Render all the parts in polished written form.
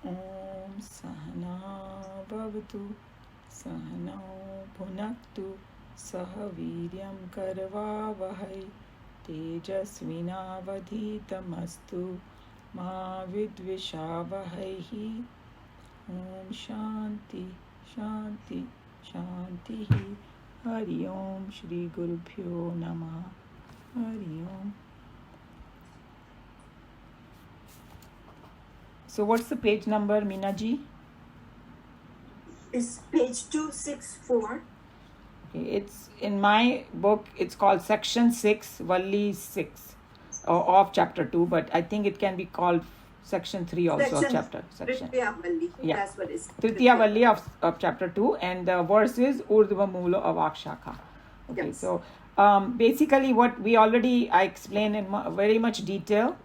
Om Sahana Bhavatu Sahano Bhunaktu Sahaviryam Karvavahai Tejasvinavadhitamastu Ma Vidvishavahai. Om Shanti Shanti Shanti. Hari Om Shri Gurubhyo Namaha. Hari Om. So what's the page number, Meenaji? It's page 264. Okay, it's in my book, it's called section 6, Valli 6 of chapter 2, but I think it can be called section 3 also of chapter. Section. Tritiya Valli. Yeah. That's what it is. Tritiya Valli of chapter 2, and the verse is Urdhva Mula Avakshaka. Okay, Yes. so basically what I explained in very much detail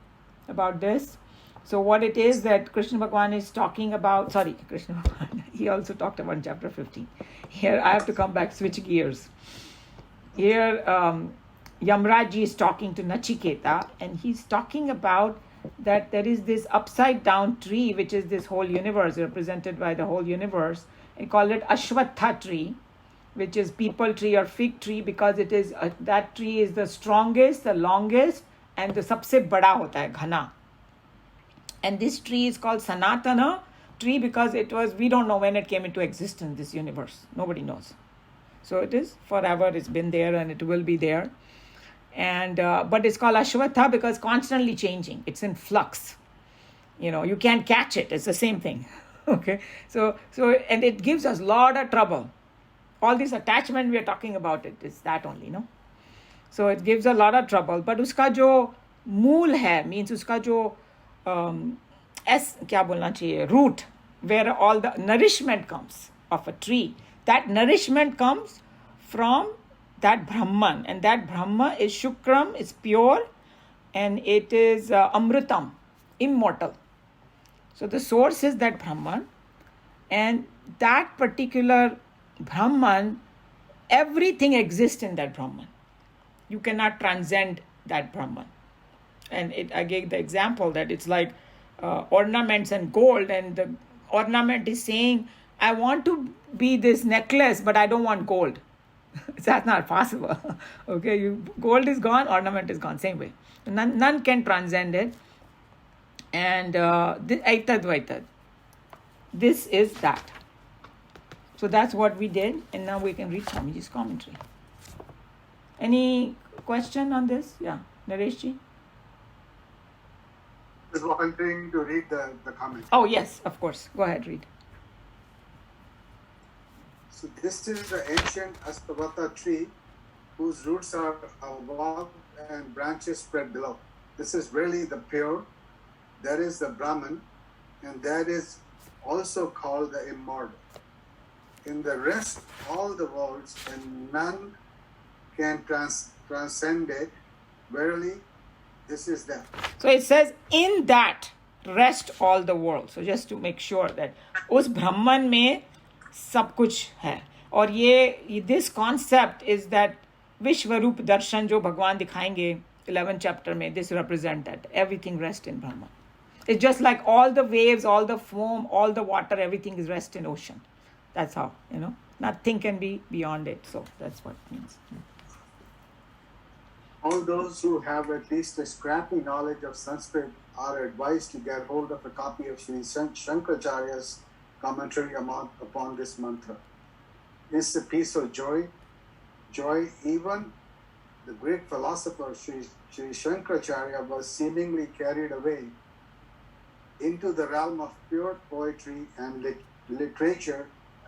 about this. So what it is that Krishna Bhagwan is talking about, Krishna Bhagwan, he also talked about in chapter 15. Here I have to come back, switch gears. Here Yamraji is talking to Nachiketa, and he's talking about that there is this upside down tree, which is this whole universe, represented by the whole universe, and call it Ashwatha tree, which is people tree or fig tree, because it is that tree is the strongest, the longest, and the sabse bada hota hai, ghana. And this tree is called Sanatana tree because we don't know when it came into existence, this universe. Nobody knows. So it is forever, it's been there and it will be there. And but it's called Ashwatha because constantly changing. It's in flux. You can't catch it. It's the same thing. Okay. So and it gives us a lot of trouble. All this attachment we are talking about, it is that only, no? So it gives a lot of trouble. But uska jo mool hai, means uska jo root, where all the nourishment comes of a tree, that nourishment comes from that Brahman, and that Brahma is Shukram, is pure, and it is Amritam, immortal. So the source is that Brahman, and that particular Brahman, everything exists in that Brahman. You cannot transcend that Brahman. And I gave the example that it's like ornaments and gold, and the ornament is saying, I want to be this necklace, but I don't want gold. That's not possible. Okay, gold is gone, ornament is gone, same way. None can transcend it. And Aitad Vaitad. This is that. So that's what we did, and now we can read Swamiji's commentary. Any question on this? Yeah, Nareshji? I was wanting to read the comment. Oh, yes, of course. Go ahead, read. So this is the ancient Astavata tree whose roots are above and branches spread below. This is really the pure. That is the Brahman, and that is also called the immortal. In the rest, all the worlds, and none can transcend it. Verily, this is that. So it says, in that rest all the world. So just to make sure that उस ब्रह्मन में सब कुछ है. और ये this concept is that विश्वरूप दर्शन जो भगवान दिखाएंगे 11th chapter में, this represent that everything rests in Brahman. It's just like all the waves, all the foam, all the water, everything is rest in ocean. That's how, nothing can be beyond it. So that's what it means. All those who have at least a scrappy knowledge of Sanskrit are advised to get hold of a copy of Sri Shankaracharya's commentary upon this mantra. It's a piece of joy. Even the great philosopher Sri Shankaracharya was seemingly carried away into the realm of pure poetry and literature,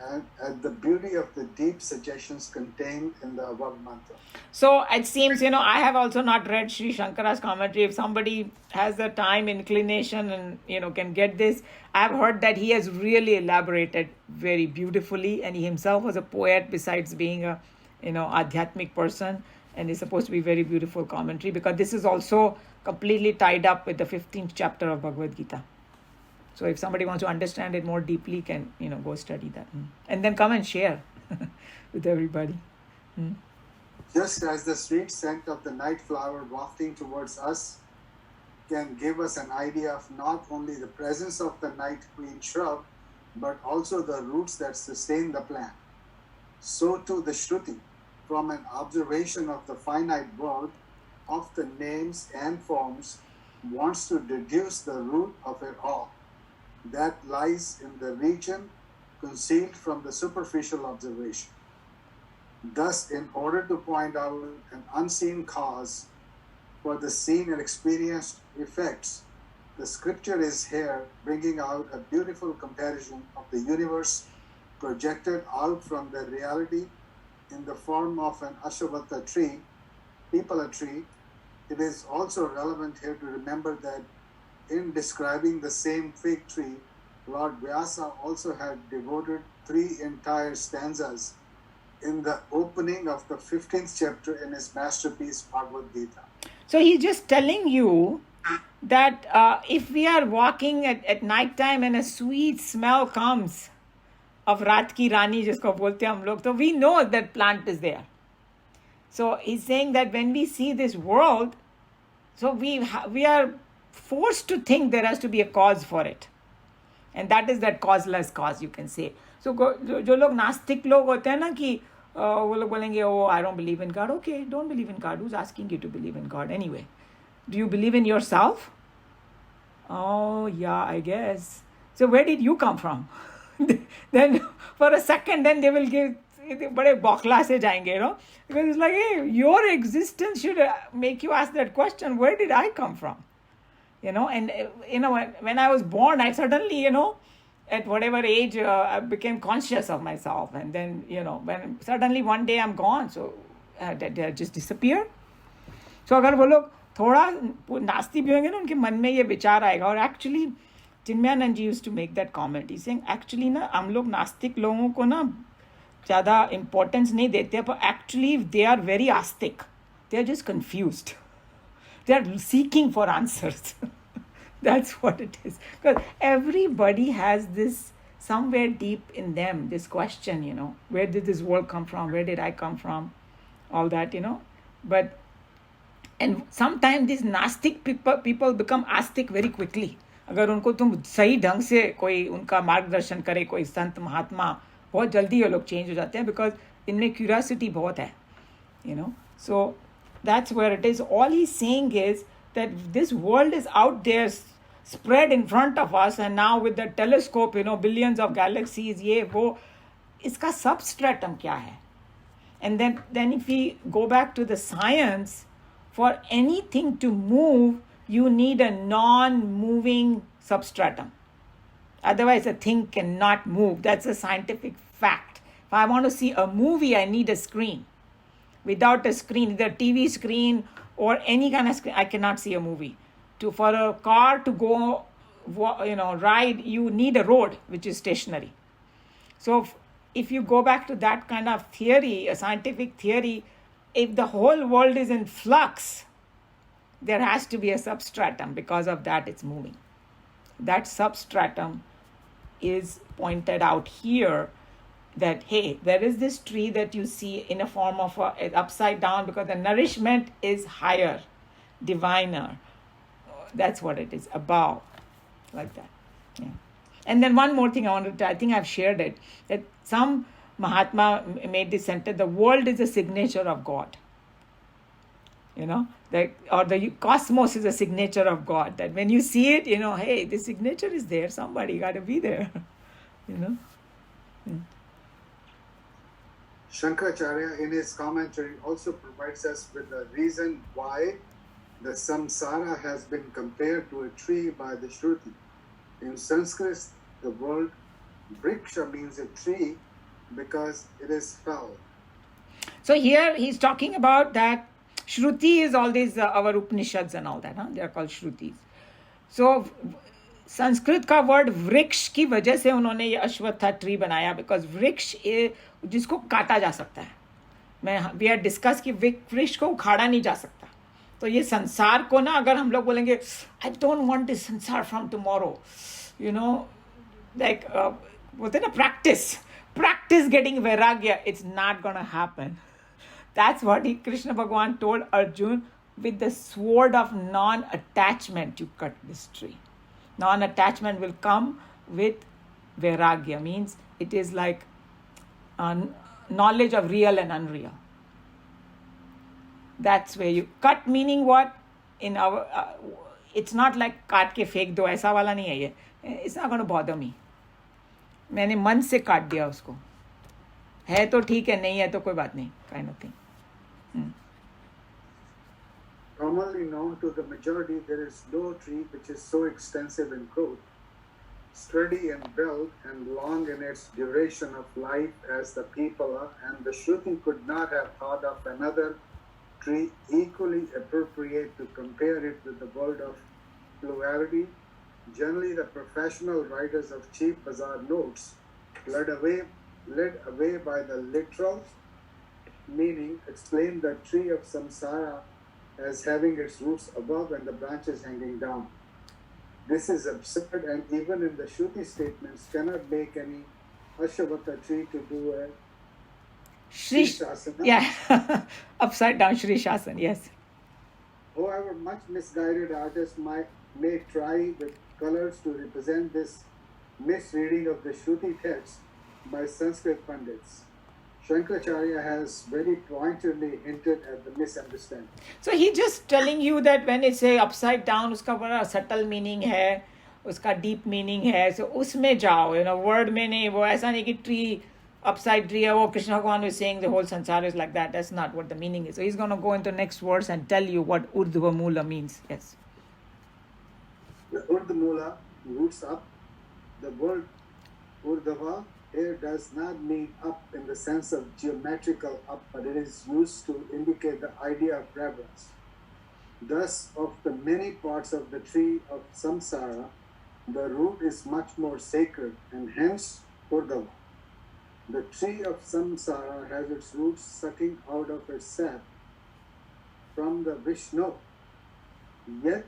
and the beauty of the deep suggestions contained in the above mantra. So it seems, I have also not read Sri Shankara's commentary. If somebody has the time, inclination, and, can get this, I've heard that he has really elaborated very beautifully, and he himself was a poet besides being a, adhyatmic person, and it's supposed to be very beautiful commentary, because this is also completely tied up with the 15th chapter of Bhagavad Gita. So if somebody wants to understand it more deeply, can, go study that. And then come and share with everybody. Just as the sweet scent of the night flower wafting towards us can give us an idea of not only the presence of the night queen shrub, but also the roots that sustain the plant. So too the Shruti, from an observation of the finite world, of the names and forms, wants to deduce the root of it all, that lies in the region concealed from the superficial observation. Thus, in order to point out an unseen cause for the seen and experienced effects, the scripture is here bringing out a beautiful comparison of the universe projected out from the reality in the form of an Ashwatha tree, peepala tree. It is also relevant here to remember that in describing the same fig tree, Lord Vyasa also had devoted 3 entire stanzas in the opening of the 15th chapter in his masterpiece Bhagavad Gita. So he's just telling you that if we are walking at night time and a sweet smell comes of Raat Ki Rani, jisko bolte hum log, so we know that plant is there. So he's saying that when we see this world, so we are forced to think there has to be a cause for it. And that is that causeless cause, you can say. So जो लोग नास्तिक लोग होते हैं ना कि वो लोग बोलेंगे oh I don't believe in God. Okay, don't believe in God. Who's asking you to believe in God anyway? Do you believe in yourself? Oh yeah, I guess. So where did you come from? Then for a second then they will give बड़े बौखला से जाएंगे, you know, because it's like, hey, your existence should make you ask that question, where did I come from? You know, and you know, when I was born, I suddenly, you know, at whatever age, I became conscious of myself. And then, you know, when suddenly one day I'm gone, so did I just disappear? So अगर वो लोग थोड़ा नास्ती भी होंगे ना, उनके मन में ये विचार आएगा. और actually, Chinmayanand ji used to make that comment. He's saying, actually ना, हम लोग नास्तिक लोगों को ना ज़्यादा importance नहीं देते, but actually they are very Astik. They are just confused. They are seeking for answers. That's what it is. Because everybody has this somewhere deep in them, this question, you know, where did this world come from? Where did I come from? All that, you know. But, and sometimes these Nastic people become Astic very quickly. अगर उनको तुम सही ढंग से कोई उनका मार्गदर्शन करे, कोई संत महात्मा, बहुत जल्दी ये लोग चेंज हो जाते हैं, because इनमें क्यूरियोसिटी बहुत है, you know. So that's where it is. All he's saying is that this world is out there spread in front of us, and now with the telescope, you know, billions of galaxies, ये वो, इसका substratum क्या है? And then if we go back to the science, for anything to move, you need a non-moving substratum. Otherwise, a thing cannot move. That's a scientific fact. If I want to see a movie, I need a screen. Without a screen, either TV screen or any kind of screen, I cannot see a movie. For a car to go, you know, ride, you need a road which is stationary. So if you go back to that kind of theory, a scientific theory, if the whole world is in flux, there has to be a substratum. Because of that, it's moving. That substratum is pointed out here, that, hey, there is this tree that you see in a form of upside down, because the nourishment is higher, diviner. That's what it is, above, like that. Yeah. And then one more thing I wanted to, I think I've shared it, that some Mahatma made this sentence, the world is a signature of God. You know, or the cosmos is a signature of God. That when you see it, you know, hey, the signature is there, somebody got to be there. You know. Yeah. Shankaracharya in his commentary also provides us with the reason why the samsara has been compared to a tree by the Shruti. In Sanskrit, the word vriksha means a tree because it is felled. So here he's talking about that Shruti is all these our Upanishads and all that, huh? They are called Shrutis. So Sanskrit का word वृक्ष की वजह से उन्होंने ये अश्वत्था tree बनाया, because वृक्ष जिसको काटा जा सकता है. वी आर डिस्कस कि वृक्ष को उखाड़ा नहीं जा सकता. तो ये संसार को ना, अगर हम लोग बोलेंगे आई डोंट वांट दिस संसार from tomorrow, you know, like बोलते ना प्रैक्टिस गेटिंग वैराग्य, it's not gonna happen. That's what Krishna Bhagavan told Arjun. with the sword of non-attachment you cut this tree. Non-attachment will come with vairagya, means it is like knowledge of real and unreal. That's where you cut, meaning what? In our it's not like काट के फेंक दो, ऐसा वाला नहीं है ये. It's not going to bother me. मैंने मन से काट दिया उसको. है तो ठीक है, नहीं है तो कोई बात नहीं, kind of thing. Commonly known to the majority, there is no tree which is so extensive in growth, sturdy in build, and long in its duration of life as the Pipala, and the Shruti could not have thought of another tree equally appropriate to compare it with the world of plurality. Generally, the professional writers of cheap bazaar notes, led away by the literal meaning, explain the tree of samsara as having its roots above and the branches hanging down. This is absurd, and even in the Shruti statements cannot make any Ashavata tree to do a Shri Shasana. Yeah, upside down Shri Shasan, yes. However, much misguided artists may try with colors to represent this misreading of the Shruti text by Sanskrit Pandits. Shankaracharya has very pointedly hinted at the misunderstanding. So he just telling you that when it say upside down, उसका बड़ा subtle meaning है, उसका deep meaning है. So उसमें जाओ, word में नहीं, वो ऐसा नहीं कि tree upside tree है, वो Krishna Bhagavan is saying the whole sansara is like that. That's not what the meaning is. So he's going to go into the next verse and tell you what Urdhva Mula means. Yes. The Urdhva Mula, roots up. The word Urdhva here does not mean up in the sense of geometrical up, but it is used to indicate the idea of reverence. Thus, of the many parts of the tree of samsara, the root is much more sacred, and hence Urdhava. The tree of samsara has its roots sucking out of its sap from the Vishnu. Yet,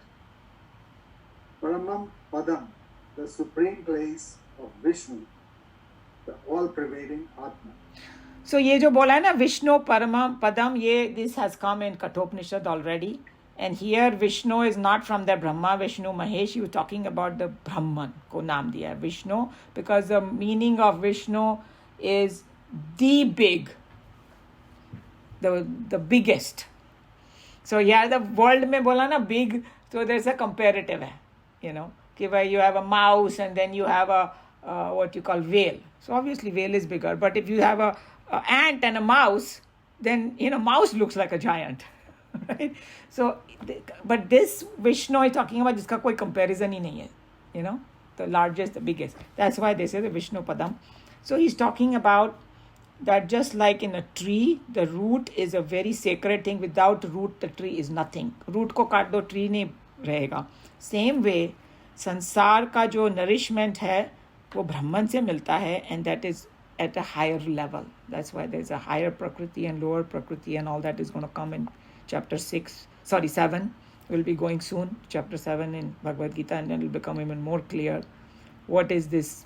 Paramam Padam, the supreme place of Vishnu, the all-pervading Atma. So ये जो बोला है ना Vishnu Paramam Padam, this has come in Kathoupanishad already. And here Vishnu is not from the Brahma, Vishnu Mahesh. You talking about the Brahman को नाम दिया है Vishnu, because the meaning of Vishnu is the big, the biggest. So yeah, the world में बोला ना big, so there's a comparative है, कि भाई you have a mouse and then you have a what you call whale. So obviously whale is bigger, but if you have a ant and a mouse, then mouse looks like a giant. Right? So, but this Vishnu is talking about जिसका कोई comparison ही नहीं है, the largest, the biggest. That's why they say the Vishnu Padam. So he's talking about that just like in a tree, the root is a very sacred thing. Without root, the tree is nothing. Root को काट दो, tree नहीं रहेगा. Same way, संसार का जो nourishment है, वो ब्रह्मन से मिलता है, and that is at a higher level. That's why there's a higher prakriti and lower prakriti, and all that is going to come in chapter 7. We'll be going soon, chapter 7 in Bhagavad Gita, and then it'll become even more clear what is this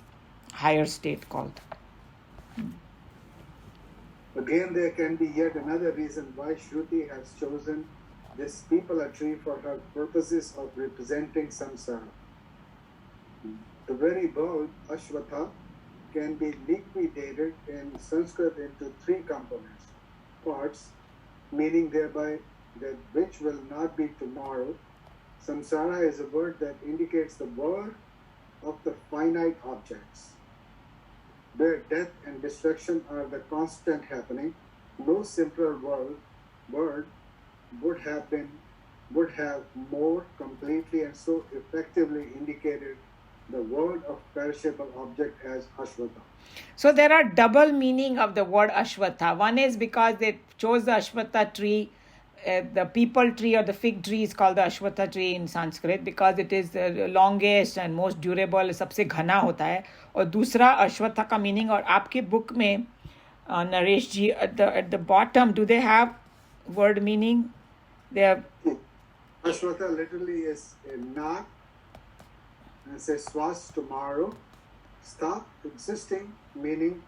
higher state called. Again, there can be yet another reason why Shruti has chosen this Pipala tree for her purposes of representing samsara. The very word Ashwatha can be liquidated in Sanskrit into 3 components, parts, meaning thereby that which will not be tomorrow. Samsara is a word that indicates the world of the finite objects, where death and destruction are the constant happening. No simpler word would have more completely and so effectively indicated the world of perishable object as Ashwatha. So there are double meaning of the word Ashwatha. One is because they chose the Ashwatha tree, the people tree or the fig tree is called the Ashwatha tree in Sanskrit because it is the longest and most durable, सबसे घना होता है. और दूसरा Ashwatha का meaning, और आपके book में Naresh ji at the bottom, do they have word meaning? They have. Ashwatha literally is a knot, and it says swas, tomorrow, stop, existing, meaning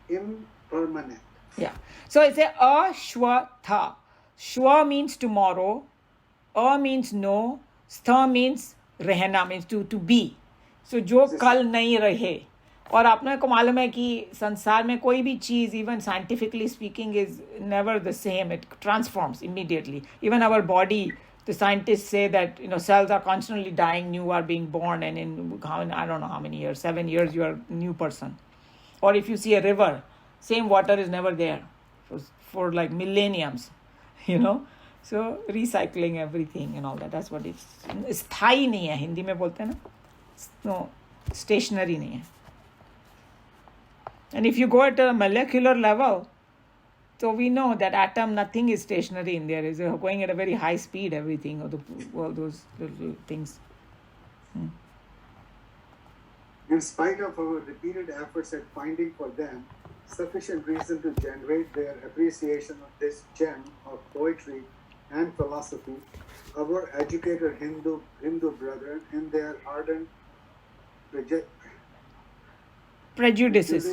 impermanent. Yeah. So it's a Ashwatha. Shwa means tomorrow, A means no, Stha means रहना means to be. So जो कल नहीं रहे. और आपने को मालूम है कि संसार में कोई भी चीज़, even scientifically speaking, is never the same. It transforms immediately. Even our body, the scientists say that cells are constantly dying, new are being born, and in I don't know how many years, 7 years, you are a new person. Or if you see a river, same water is never there for like millenniums, So recycling everything and all that. That's what it's. स्थाई नहीं है, हिंदी में बोलते हैं ना. No, stationary नहीं है. And if you go at a molecular level, so we know that atom, nothing is stationary in there. It's going at a very high speed, everything, all those little things. In spite of our repeated efforts at finding for them sufficient reason to generate their appreciation of this gem of poetry and philosophy, our educated Hindu brethren, in their ardent prejudices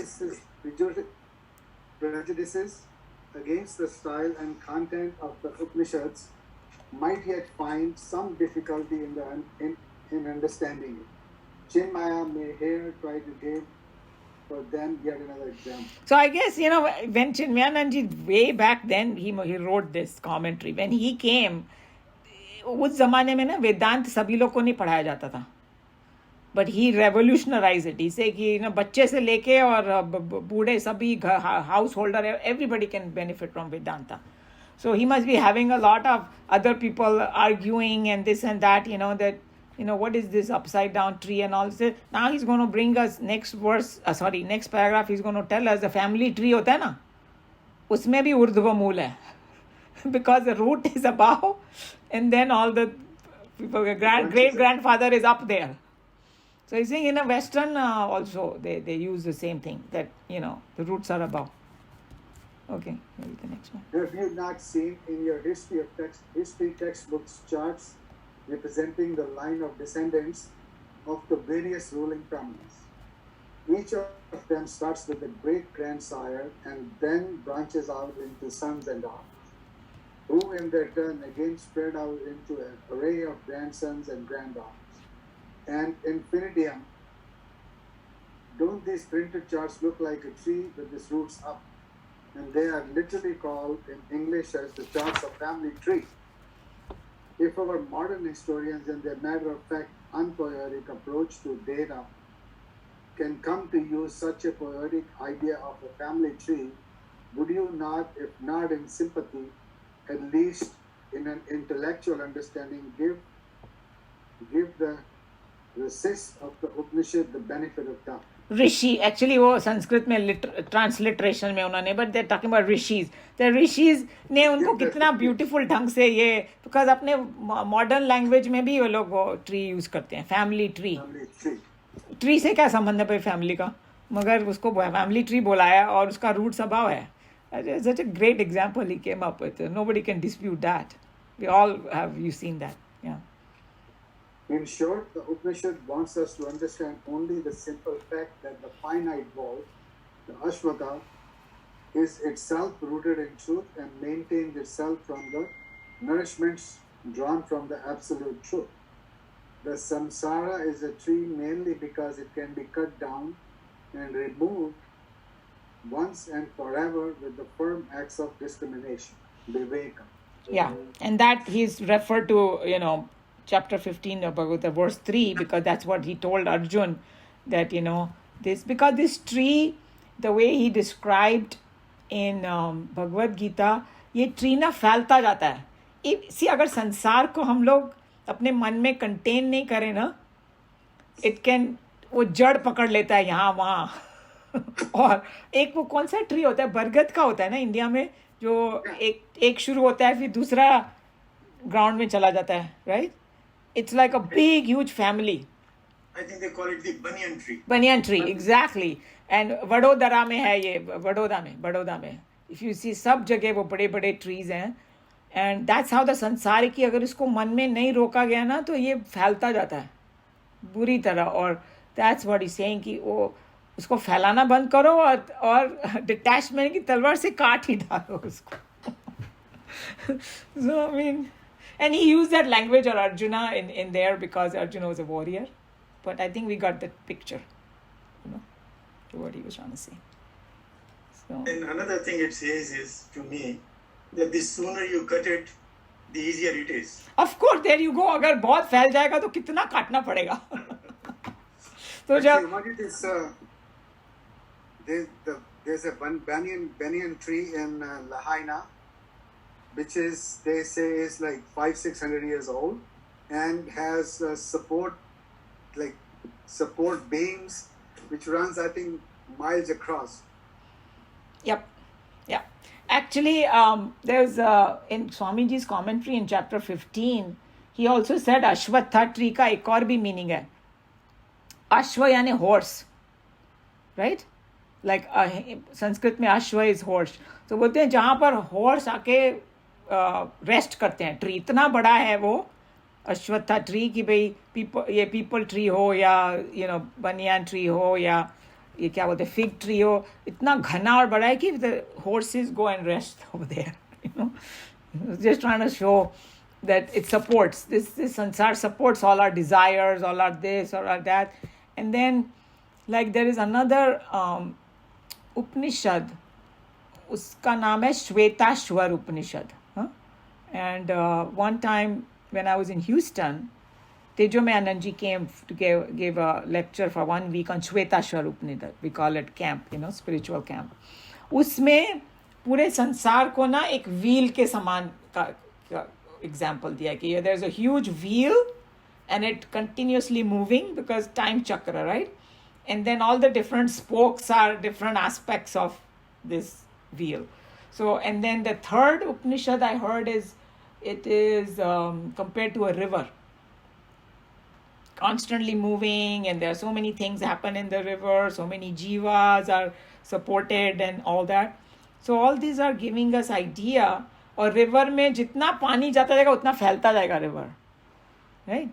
against the style and content of the Upanishads, might yet find some difficulty in understanding it. Chinmaya may here try to give for them yet another example. So I guess, when Chinmayananji, way back then, he wrote this commentary. When he came, उस ज़माने में ना वेदांत सभी लोग को नहीं पढ़ाया जाता था. But he revolutionized it. He said कि बच्चे से लेके और बूढ़े सभी householder, everybody can benefit from Vedanta. So he must be having a lot of other people arguing and this and that, that what is this upside down tree and all this. Now he's going to bring us next paragraph, he's going to tell us the family tree होता है ना, उसमें भी ऊर्ध्व मूल है. Because the root is above and then all the people, great grandfather is up there. So he's saying in a Western also they use the same thing, that the roots are above. Okay, maybe the next one. Have you not seen in your history textbooks charts representing the line of descendants of the various ruling families? Each of them starts with a great grandsire and then branches out into sons and daughters, who in their turn again spread out into an array of grandsons and granddaughters. And infinitum, don't these printed charts look like a tree with its roots up? And they are literally called in English as the charts of family tree. If our modern historians, in their matter-of-fact, unpoetic approach to data, can come to use such a poetic idea of a family tree, would you not, if not in sympathy, at least in an intellectual understanding, give the recists of the Upanishad the benefit of doubt? Rishi, actually वो संस्कृत में transliteration में उन्होंने, but they talking about rishis. The rishis ने उनको कितना beautiful ढंग से ये, बिकॉज अपने मॉडर्न लैंग्वेज में भी वो लोग वो ट्री यूज करते हैं, फैमिली ट्री. ट्री से क्या संबंध है भाई फैमिली का, मगर उसको फैमिली ट्री बोलाया और उसका रूट्स अबाव है. Such a great example he came up with. Nobody can dispute that. We all have seen that. Yeah. In short, the Upanishad wants us to understand only the simple fact that the finite world, the Ashvata, is itself rooted in truth and maintains itself from the nourishments drawn from the absolute truth. The samsara is a tree mainly because it can be cut down and removed once and forever with the firm acts of discrimination, viveka. Yeah, and that he's referred to, chapter 15 of Bhagavad verse 3, because that's what he told Arjun, that this tree, the way he described in Bhagavad Gita, ये tree ना फैलता जाता है. अगर संसार को हम लोग अपने मन में कंटेन नहीं करें ना, वो जड़ पकड़ लेता है यहाँ वहाँ. और एक वो कौन सा ट्री होता है, बरगद का होता है ना इंडिया में, जो एक शुरू होता है फिर दूसरा ग्राउंड में चला जाता है, right? It's like a big, huge family. I think they call it the banyan tree. Banyan tree, exactly. And Vadodara में है ये, बड़ौदा में. If you see, सब जगह वो बड़े-बड़े trees हैं. And that's how the संसार की, अगर इसको मन में नहीं रोका गया ना, तो ये फैलता जाता है बुरी तरह. और that's what he's saying कि वो उसको फैलाना बंद करो और डिटैचमेंट की तलवार से काट ही डालो उसको. So, I mean, and he used that language or Arjuna in there because Arjuna was a warrior. But I think we got the picture, to what he was trying to say. So, And another thing it says is, to me, that the sooner you cut it, the easier it is. of course, there you go. अगर बहुत फैल जाएगा तो कितना काटना पड़ेगा. तो Actually, जब what it is, there's a banyan tree in Lahaina, which is, they say, is like 500-600 years old and has support beams which runs, I think, miles across. Yep. Yeah. Actually, there's in Swamiji's commentary in chapter 15, he also said Ashwatha tree का एक और भी meaning है. Ashwa यानी horse, right? Like Sanskrit में अश्व is horse. तो बोलते हैं जहाँ पर horse आके रेस्ट करते हैं, ट्री इतना बड़ा है वो अश्वत्था ट्री कि भाई ये पीपल ट्री हो या बनियान ट्री हो या ये क्या बोलते हैं फिग ट्री हो, इतना घना और बड़ा है कि the horses go and rest over there. Just trying to show that it supports this sansar supports all our desires, all our this, all our that. And then like there is another Upanishad, उसका नाम है श्वेताश्वर उपनिषद. And one time when I was in Houston, Tejome Anandji came to give a lecture for 1 week on Shvetashwar Upanishad. We call it camp, spiritual camp. उसमें पूरे संसार को ना एक wheel के समान का example दिया कि there's a huge wheel and it continuously moving because time chakra, right? And then all the different spokes are different aspects of this wheel. So, and then the third Upanishad I heard is, it is compared to a river. Constantly moving, and there are so many things happen in the river, so many jivas are supported and all that. So all these are giving us idea, और river में जितना पानी जाता जाएगा उतना फैलता जाएगा river, right?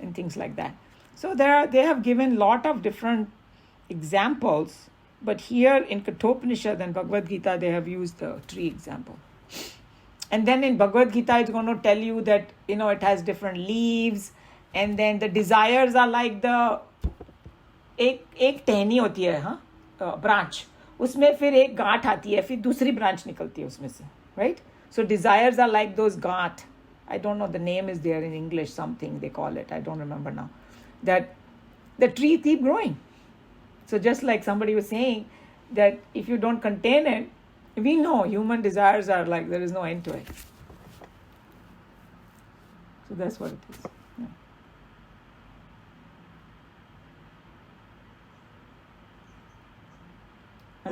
And things like that. So they have given lot of different examples, but here in Kathoupanishad and Bhagavad Gita they have used the tree example. And then in Bhagavad Gita it's going to tell you that it has different leaves, and then the desires are like the एक टहनी होती है, हाँ, branch, उसमें फिर एक गांठ आती है, फिर दूसरी ब्रांच निकलती है उसमें से, right? So desires are like those गांठ. I don't know, the name is there in English, something they call it, I don't remember now. That the tree keep growing. So just like somebody was saying that if you don't contain it, we know human desires are like there is no end to it. So that's what it is. Yeah.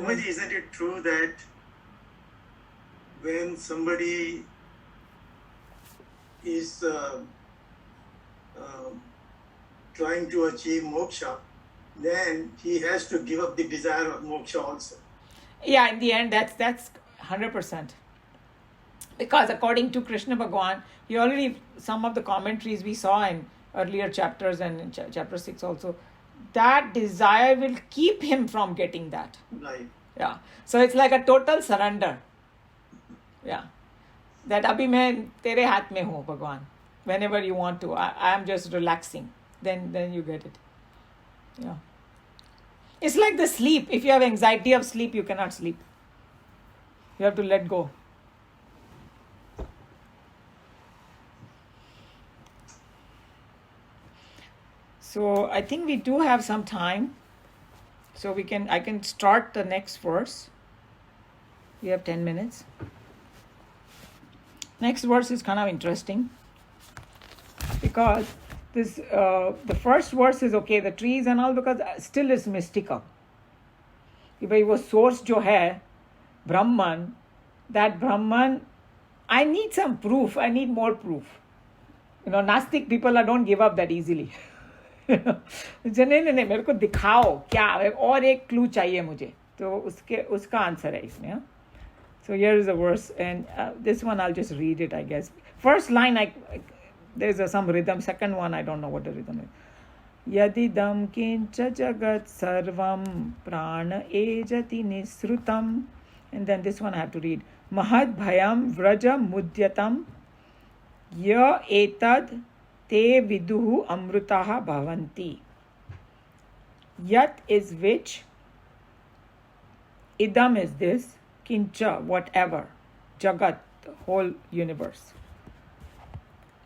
Umaji, isn't it true that when somebody is trying to achieve moksha, then he has to give up the desire of moksha also? Yeah, in the end, that's 100%. Because according to Krishna Bhagwan, he already, some of the commentaries we saw in earlier chapters and in chapter 6 also, that desire will keep him from getting that. Right. Yeah. So it's like a total surrender. Yeah. That abhi main tere haath mein hu, Bhagwan. Whenever you want to, I am just relaxing. Then you get it. Yeah. It's like the sleep. If you have anxiety of sleep, you cannot sleep. You have to let go. So I think we do have some time. So I can start the next verse. We have 10 minutes. Next verse is kind of interesting because this the first verse is okay, the trees and all, because still it's mystical. कि भाई वो source जो है Brahman, that Brahman, I need some proof. I need more proof. Nastic people don't give up that easily. नहीं मेरे को दिखाओ क्या, और एक क्लू चाहिए मुझे, तो उसका आंसर है इसमें. So here is a verse, and this one I'll just read it, I guess. First line, there's some rhythm. Second one, I don't know what the rhythm is. Yadidam kincha jagat sarvam prana ejati nisrutam. And then this one I have to read. महद भयम व्रज मुद्यतम य एतद te viduhu amrutaha bhavanti. Yat is which, idam is this, kincha, whatever, jagat, the whole universe.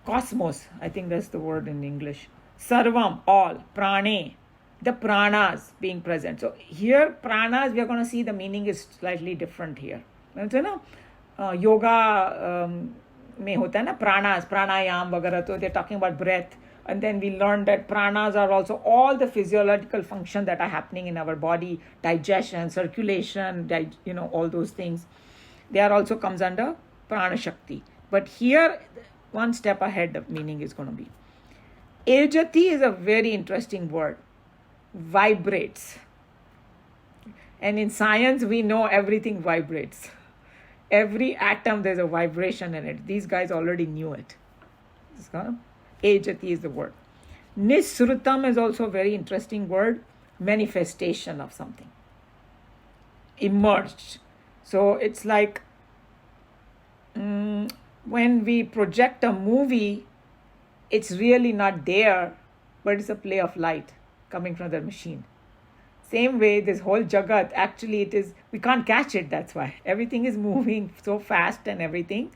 Cosmos, I think that's the word in English. Sarvam, all, prane, the pranas being present. So here, pranas, we are going to see the meaning is slightly different here. Yoga में होता है ना प्राणास प्राणायाम वगैरह तो they're talking about breath, and then we learned that pranas are also all the physiological functions that are happening in our body, digestion, circulation, all those things. They are also comes under prana shakti. But here, one step ahead of meaning is going to be. Ejati is a very interesting word. Vibrates. And in science, we know everything vibrates. Every atom, there's a vibration in it. These guys already knew it. Ejati is the word. Nisrutam is also a very interesting word. Manifestation of something. Emerged. So it's like when we project a movie, it's really not there, but it's a play of light coming from the machine. Same way, this whole jagat, actually it is, we can't catch it, that's why. Everything is moving so fast and everything,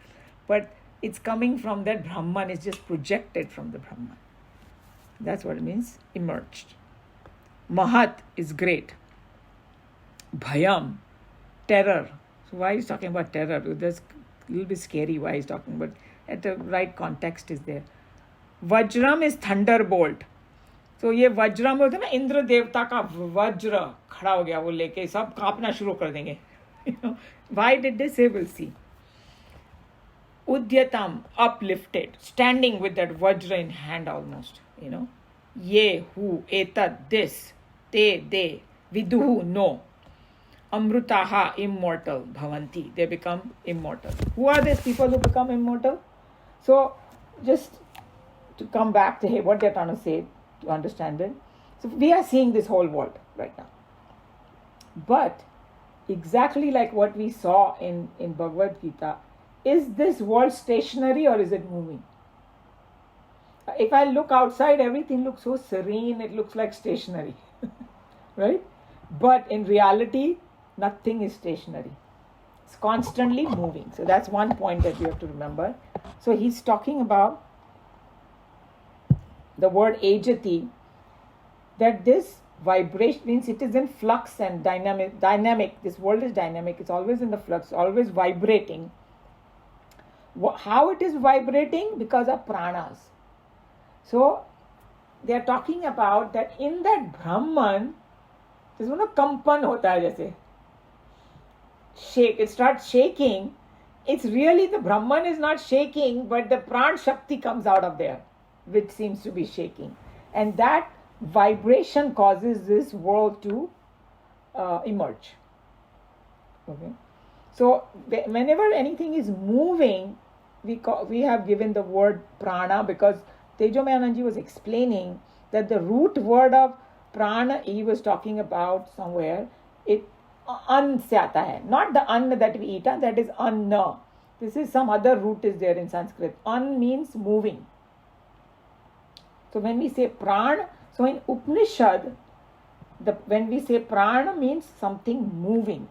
but it's coming from that Brahman, it's just projected from the Brahman. That's what it means, emerged. Mahat is great. Bhayam, terror. So why he's talking about terror? That's a little bit scary why he's talking, but at the right context is there. Vajram is thunderbolt. तो ये वज्रम होता है ना, इंद्र देवता का वज्र खड़ा हो गया, वो लेके सब कांपना शुरू कर देंगे. Why did they say? We'll see. Udyatam, uplifted, standing with that vajra in hand almost. Ye, who, etad, this, te, they, viduhu, no. Amrutaha, immortal, bhavanti, they become immortal. Who are these people who become immortal? So, just to come back to what they're trying to say, to understand it. So we are seeing this whole world right now. But exactly like what we saw in Bhagavad Gita, is this world stationary or is it moving? If I look outside, everything looks so serene, it looks like stationary. Right? But in reality, nothing is stationary. It's constantly moving. So that's one point that we have to remember. So he's talking about the word ejati, that this vibration means it is in flux and dynamic. This world is dynamic. It's always in the flux, always vibrating. How it is vibrating? Because of pranas. So they are talking about that in that Brahman, there's one kampan hota hai jaise. Shake. It starts shaking. It's really the Brahman is not shaking, but the pran shakti comes out of there, which seems to be shaking. And that vibration causes this world to emerge. Okay. So whenever anything is moving, we have given the word prana, because Tejomayananji was explaining that the root word of prana he was talking about somewhere, it an se aata hai. Not the an that we eat, that is anna. This is some other root is there in Sanskrit. An means moving. So when we say pran, so in Upanishad, when we say prana means something moving.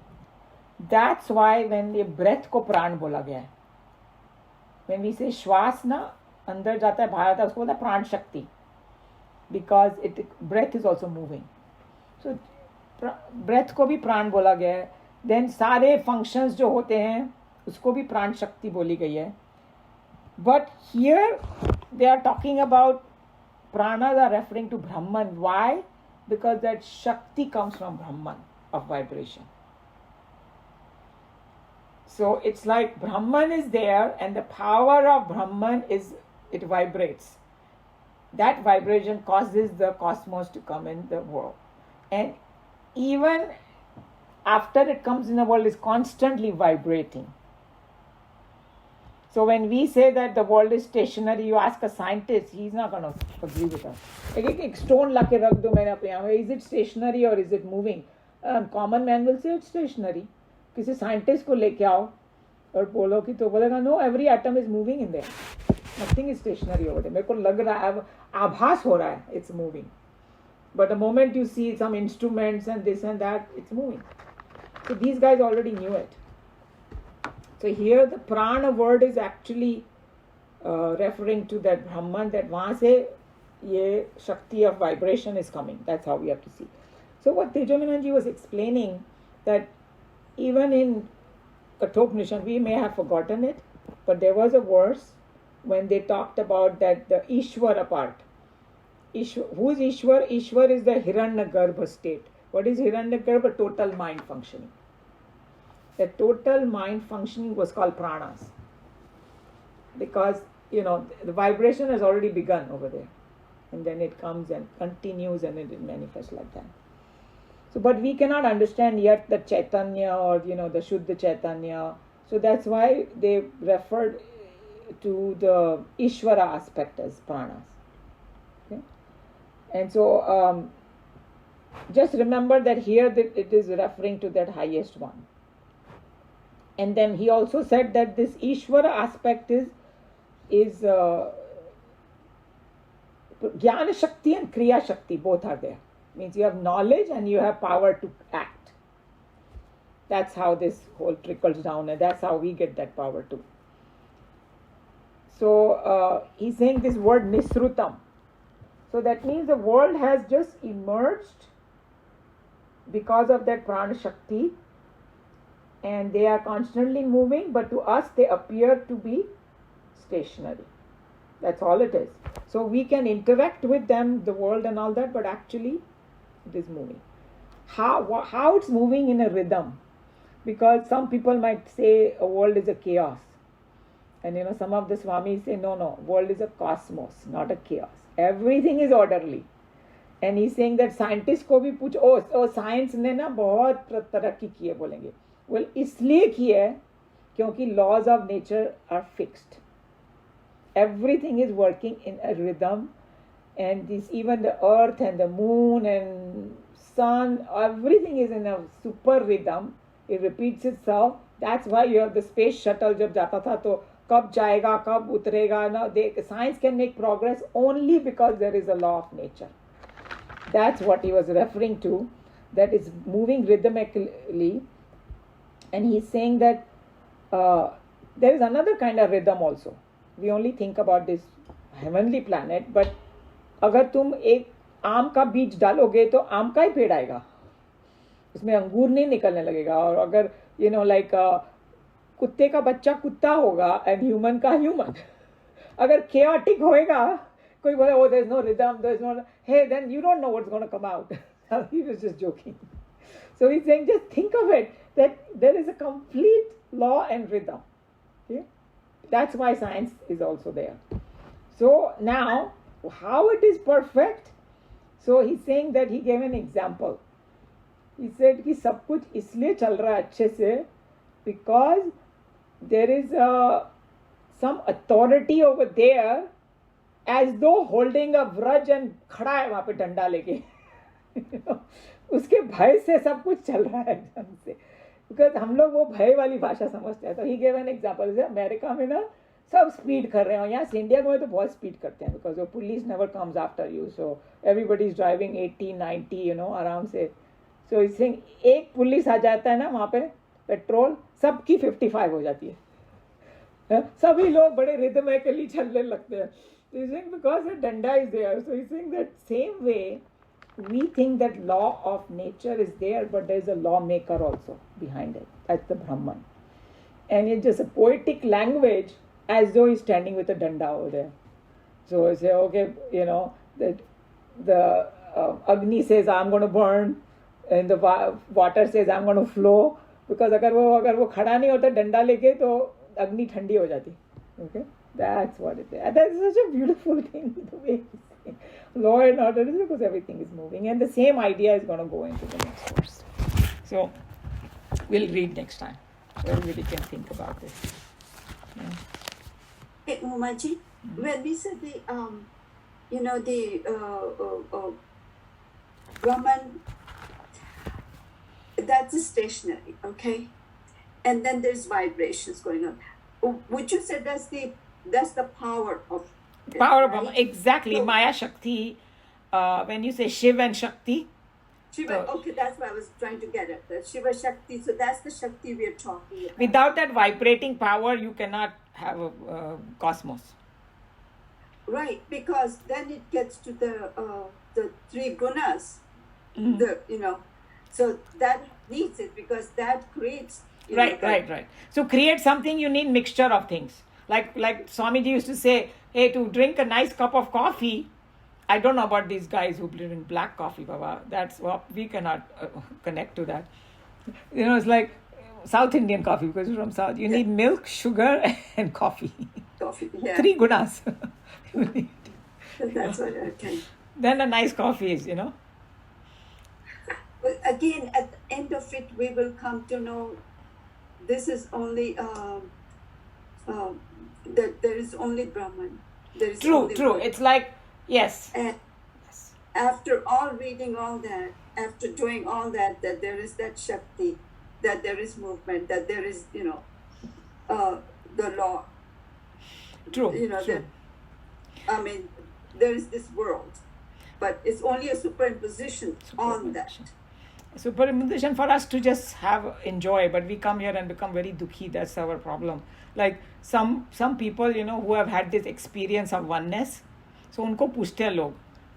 That's why when the breath ko pran bola gaya hai. When we say shwas na, andar jata hai, bahar aata hai, usko bolta hai pran shakti. Because breath is also moving. So breath को भी प्राण बोला गया है. Then सारे functions जो होते हैं उसको भी प्राण शक्ति बोली गई है. But here they are talking about pranas are referring to Brahman. Why? Because that shakti comes from Brahman of vibration. So it's like Brahman is there and the power of Brahman is, it vibrates. That vibration causes the cosmos to come in the world. And even after it comes in the world, is constantly vibrating. So when we say that the world is stationary, you ask a scientist, he's not going to agree with us. Ek stone la ke rakh do maine apne yahan. Is it stationary or is it moving? Common man will say it's stationary. किसी scientist को लेके आओ, और बोलो कि तो बोलेगा no every atom is moving in there, nothing is stationary over there. मेरे को लग रहा है, आभास हो रहा है it's moving, but the moment you see some instruments and this and that, it's moving. So these guys already knew it. So here the prana word is actually referring to that Brahman, that wahan se ye shakti of vibration is coming. That's how we have to see. So what Tejomananji was explaining, that even in Kathoupanishad, we may have forgotten it, but there was a verse when they talked about that the Ishvara part. Who is Ishwar? Ishwar is the Hiranyagarbha state. What is Hiranyagarbha? Total mind functioning. The total mind functioning was called pranas. Because, the vibration has already begun over there. And then it comes and continues and it manifests like that. So, but we cannot understand yet the Chaitanya or, the Shuddha Chaitanya. So that's why they referred to the Ishvara aspect as pranas. Okay? And so, just remember that here that it is referring to that highest one. And then he also said that this Ishvara aspect is Jnana Shakti and Kriya Shakti, both are there. Means you have knowledge and you have power to act. That's how this whole trickles down, and that's how we get that power too. So he's saying this word Nisrutam. So that means the world has just emerged because of that prana shakti, and they are constantly moving, but to us they appear to be stationary. That's all it is. So we can interact with them, the world and all that, but actually it is moving. How it's moving in a rhythm? Because some people might say a world is a chaos. And some of the Swamis say, no, world is a cosmos, not a chaos. Everything is orderly. And he's saying that scientists को भी पूछ, science ने ना बहुत तरक्की की है बोलेंगे. Well, इसलिए की है क्योंकि laws of nature are fixed. Everything is working in a rhythm, and even the earth and the moon and sun, everything is in a super rhythm. It repeats itself. That's why you have the space shuttle. जब जाता था तो कब जाएगा, कब उतरेगा. Now science can make progress only because there is a law of nature. That's what he was referring to, that it's moving rhythmically. And he's saying that there is another kind of rhythm also. We only think about this heavenly planet, but अगर तुम एक आम का बीज डालोगे तो आम का ही पेड़ आएगा, उसमें अंगूर नहीं निकलने लगेगा. और अगर कुत्ते का बच्चा कुत्ता होगा एंड ह्यूमन का ह्यूमन. अगर chaotic होएगा, कोई बोले oh there is no rhythm, there is no, hey, then you don't know what's going to come out. He was just joking. So he's saying just think of it, that there is a complete law and rhythm. Okay? That's why science is also there. So now, how it is perfect? So he's saying that he gave an example. He said कि सब कुछ इसलिए चल रहा है अच्छे से because there is some authority over there, as though holding a vraj and खड़ा है वहाँ पे डंडा लेके. उसके भय से सब कुछ चल रहा है ढंग से. Because हम लोग वो भय वाली भाषा समझते हैं. तो he gave an example. जैसे अमेरिका में ना सब स्पीड कर रहे हो, यहाँ से इंडिया में तो बहुत स्पीड करते हैं because the police never comes after you, so everybody is driving 80, 90, आराम से. So he's saying एक पुलिस आ जाता है ना वहाँ पे पेट्रोल, सबकी 55 हो जाती है. सभी लोग बड़े rhythmically चलने लगते हैं. So he's saying because the danda is there. So he's saying that same way we think that law of nature is there, but there is a lawmaker also behind it. That's the Brahman. And it's just a poetic language as though he's standing with a danda over there. So I say, okay, that the Agni says, I'm going to burn, and the water says, I'm going to flow. Because अगर वो खड़ा नहीं होता डंडा लेके तो अग्नि ठंडी हो जाती. Okay, that's what it is. That's such a beautiful thing, the way he's saying law and order is because everything is moving, and the same idea is going to go into the next verse. So we'll read next time, so everybody can think about this. Yeah. Hey, Umaji, when we said the Brahman, that's a stationary, okay? and then there's vibrations going on. Would you say that's the power of it, Power of right? Brahma, exactly. So Maya Shakti. When you say Shiv and Shakti, Shiva, okay, that's what I was trying to get at. The Shiva Shakti. So that's the Shakti we are talking about. without that vibrating power, you cannot have a cosmos. Right, because then it gets to the three gunas. So that needs it because that creates. Right. So create something, you need mixture of things. Like Swamiji used to say, hey, to drink a nice cup of coffee, I don't know about these guys who drink black coffee, Baba. That's what we cannot connect to that. It's like South Indian coffee because you're from South. You need milk, sugar, and coffee. Coffee, yeah. 3 gunas. You need. That's what I can. Then a nice coffee is, But again, at the end of it, we will come to know this is only that there is only Brahman. There is True. only Brahman. It's like, yes. And after all reading all that, after doing all that, that there is that Shakti, that there is movement, that there is, the law. True. That, I mean, there is this world, but it's only a superimposition on that. Superimposition for us to just enjoy, but we come here and become very dukhi. That's our problem. Like some people, who have had this experience of oneness, so उनको पूछते हैं लोग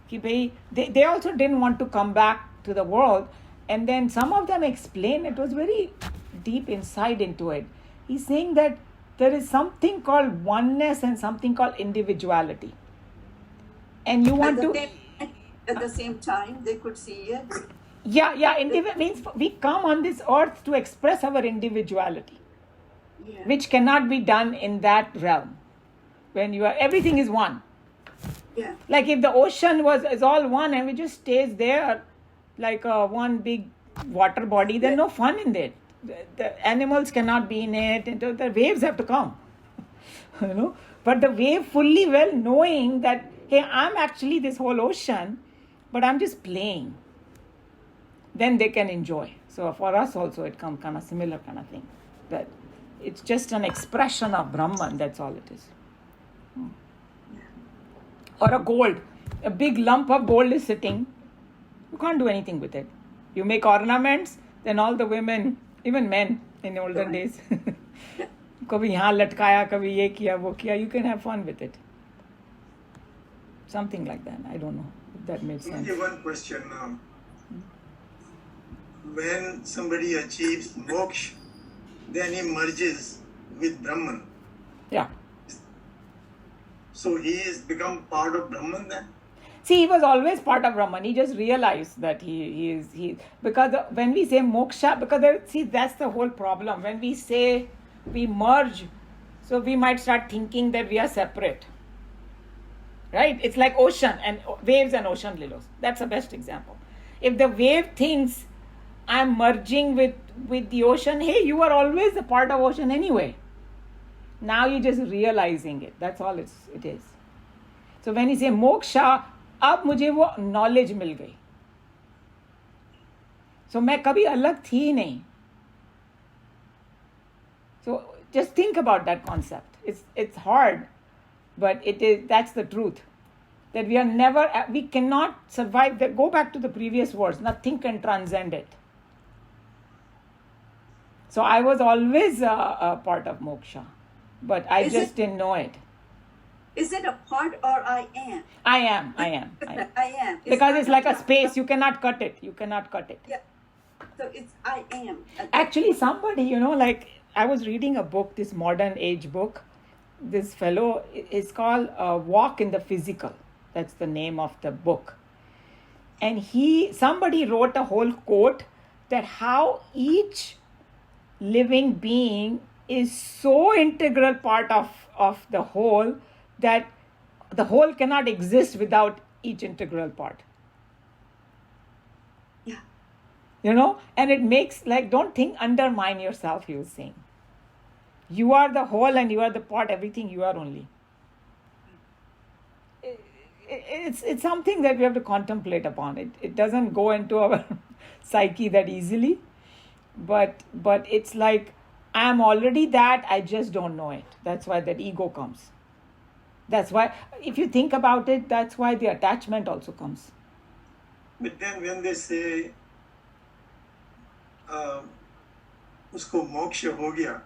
कि भाई they also didn't want to come back to the world, and then some of them explain it was very deep insight into it. He's saying that there is something called oneness and something called individuality, and you want At the same time, they could see it. Yeah. Means we come on this earth to express our individuality, which cannot be done in that realm. When everything is one. Yeah. Like if the ocean is all one and it just stays there like one big water body, there's no fun in it. The animals cannot be in it, and the waves have to come. But the wave fully well knowing that, hey, I'm actually this whole ocean, but I'm just playing. Then they can enjoy. So for us also it comes kind of similar kind of thing. That it's just an expression of Brahman, that's all it is. Or a gold. A big lump of gold is sitting. You can't do anything with it. You make ornaments, then all the women, even men in the olden days, कभी यहाँ लटकाया, कभी ये किया, वो किया. You can have fun with it. Something like that. I don't know if that made sense. Only one question now. When somebody achieves moksha, then he merges with Brahman. Yeah. So he has become part of Brahman then? See, he was always part of Brahman. He just realized that he is because when we say moksha, that's the whole problem. When we say we merge, so we might start thinking that we are separate. Right? It's like ocean and waves and ocean lilies. That's the best example. If the wave thinks I'm merging with the ocean, hey, you are always a part of ocean anyway. Now you're just realizing it. That's all it is. So when you say moksha, अब मुझे वो knowledge मिल गई. So मैं कभी अलग थी ही नहीं. So just think about that concept. It's hard, but that's the truth. That we cannot survive. Go back to the previous words. Nothing can transcend it. So I was always a part of moksha, but I didn't know it. Is it a part or I am? I am. I am. Because it's like a space. You cannot cut it. Yeah. So it's I am. Actually, somebody, like I was reading a book, this modern age book. This fellow is called Walk in the Physical. That's the name of the book. And somebody wrote a whole quote that how each living being is so integral part of the whole that the whole cannot exist without each integral part. Yeah. And it makes, don't think undermine yourself, he was saying. You are the whole and you are the part, everything you are only. It's something that we have to contemplate upon. It doesn't go into our psyche that easily, but it's like I am already that, I just don't know it. That's why that ego comes. That's why, if you think about it, that's why the attachment also comes. But then when they say, usko moksha ho gaya,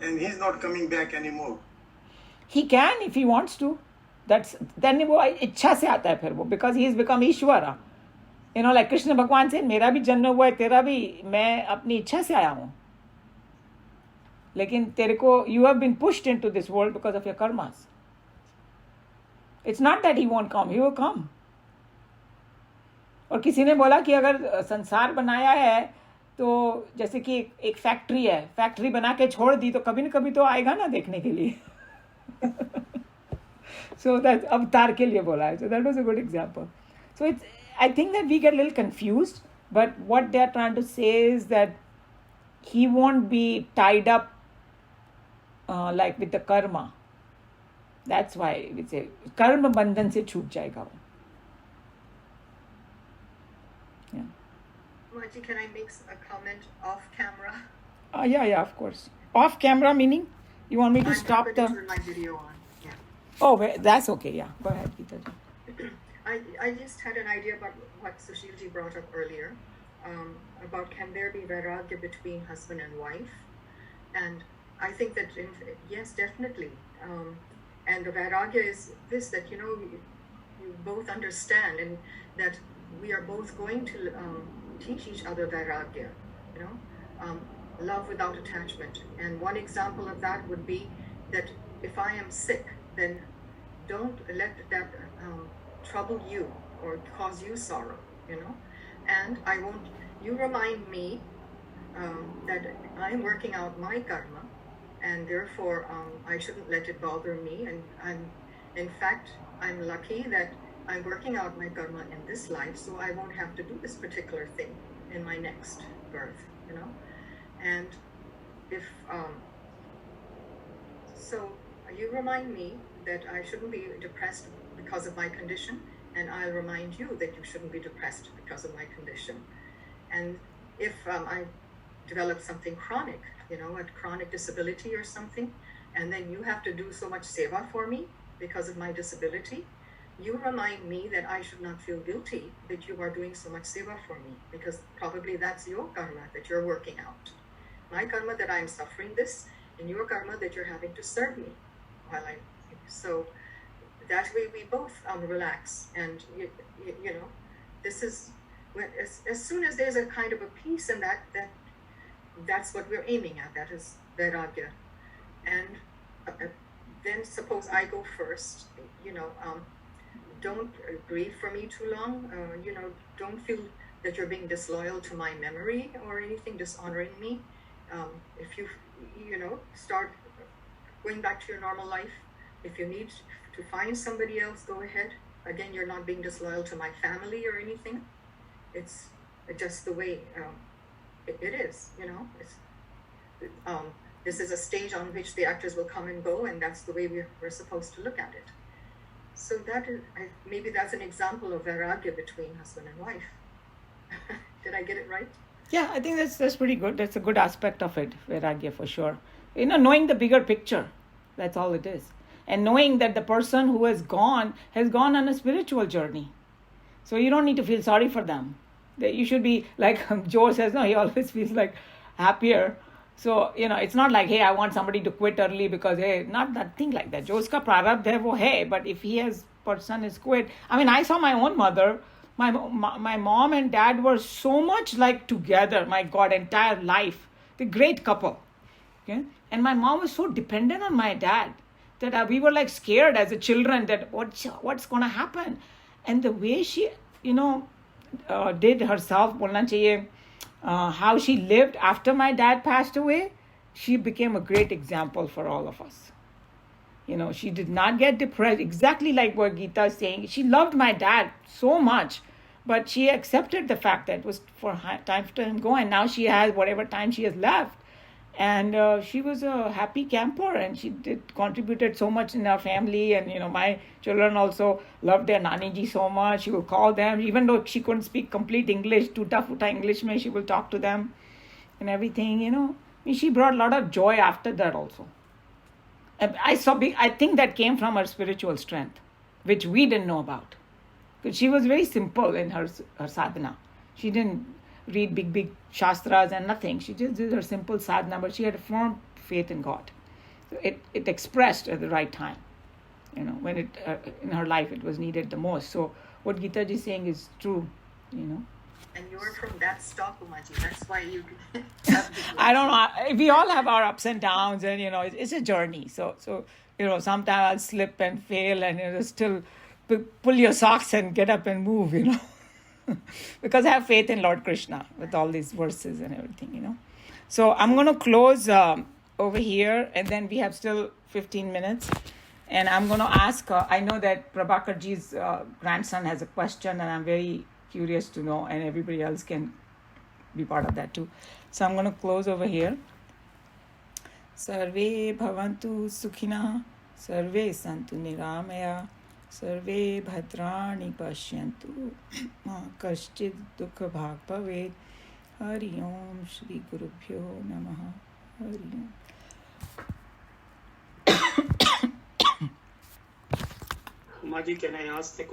and he's not coming back anymore. He can if he wants to. That's then वो इच्छा से आता है फिर वो, because he has become Ishwar. You know, like Krishna भगवान से मेरा भी जन्म हुआ है, तेरा भी, मैं अपनी इच्छा से आया हूँ. लेकिन तेरे को, you have been pushed into this world because of your karmas. It's not that he won't come, he will come. और किसी ने बोला कि अगर संसार बनाया है तो जैसे कि एक फैक्ट्री है, फैक्ट्री बना के छोड़ दी तो कभी न कभी तो आएगा ना देखने के लिए. So that अवतार के लिए बोला है. So that was a good example. So it's, I think that we get a little confused, but what they're trying to say is that he won't be tied up like with the karma. That's why we say karma bandhan se छूट जाएगा वो. Yeah. Maji, can I make a comment off camera? Yeah, of course. Off camera meaning? You want me to I'm stop happy to the... turn my video on. Yeah. Oh, that's okay. Yeah, go ahead, Geeta. I just had an idea about what Sushilji brought up earlier, about can there be vairagya between husband and wife? And I think that, yes, definitely. And the vairagya is this, that, you both understand and that we are both going to teach each other vairagya, love without attachment. And one example of that would be that if I am sick, then don't let that trouble you or cause you sorrow, and you remind me that I'm working out my karma, and therefore I shouldn't let it bother me, and in fact I'm lucky that I'm working out my karma in this life, so I won't have to do this particular thing in my next birth, and if so you remind me that I shouldn't be depressed because of my condition, and I'll remind you that you shouldn't be depressed because of my condition. And if I develop something chronic, a chronic disability or something, and then you have to do so much seva for me because of my disability, you remind me that I should not feel guilty that you are doing so much seva for me, because probably that's your karma that you're working out. My karma that I'm suffering this, and your karma that you're having to serve me while so that way we both relax, and this is when, as soon as there's a kind of a peace in that's what we're aiming at. That is vairagya. And then suppose I go first, don't grieve for me too long, don't feel that you're being disloyal to my memory or anything, dishonoring me. If you start going back to your normal life, if you need to find somebody else, go ahead. Again, you're not being disloyal to my family or anything. It's just the way it is, It's, this is a stage on which the actors will come and go, and that's the way we're supposed to look at it. So that is, maybe that's an example of vairagya between husband and wife. Did I get it right? Yeah, I think that's pretty good. That's a good aspect of it, vairagya for sure. Knowing the bigger picture, that's all it is. And knowing that the person who has gone on a spiritual journey. So you don't need to feel sorry for them. You should be, like Joe says, no, he always feels like happier. So, it's not like, hey, I want somebody to quit early because, hey, not that thing like that. Joe's ka prarabdha hai wo hai, but if person is quit. I mean, I saw my own mother. My mom and dad were so much like together, my God, entire life. The great couple. Okay? And my mom was so dependent on my dad that we were like scared as a children that what's going to happen. And the way she, did herself, bolna chahiye, how she lived after my dad passed away, she became a great example for all of us. She did not get depressed, exactly like what Geeta is saying. She loved my dad so much, but she accepted the fact that it was time for him to go, and now she has whatever time she has left. And she was a happy camper, and she contributed so much in our family. And, my children also loved their Naniji so much. She would call them, even though she couldn't speak complete English, tuta-futa English, she will talk to them and everything, She brought a lot of joy after that also. I think that came from her spiritual strength, which we didn't know about. Because she was very simple in her sadhana. She didn't read big shastras and nothing. She just did her simple sadhana, but she had a firm faith in God. So it expressed at the right time, when it in her life it was needed the most. So what Geeta ji is saying is true, And you're from that stock, Umaji. That's why you have the I don't know. We all have our ups and downs, and it's a journey. So sometimes I'll slip and fail, and still pull your socks and get up and move. Because I have faith in Lord Krishna with all these verses and everything. So I'm going to close over here, and then we have still 15 minutes. And I'm going to ask, I know that Prabhakar ji's grandson has a question, and I'm very curious to know, and everybody else can be part of that too. So I'm going to close over here. Sarve bhavantu sukhina, sarve santu niramaya, sarve bhadrani pashyantu, ma kaschid dukha bhag bhaved. Hari Om Shri Gurubhyo Namaha. Hari Om. Maji, can I ask the question?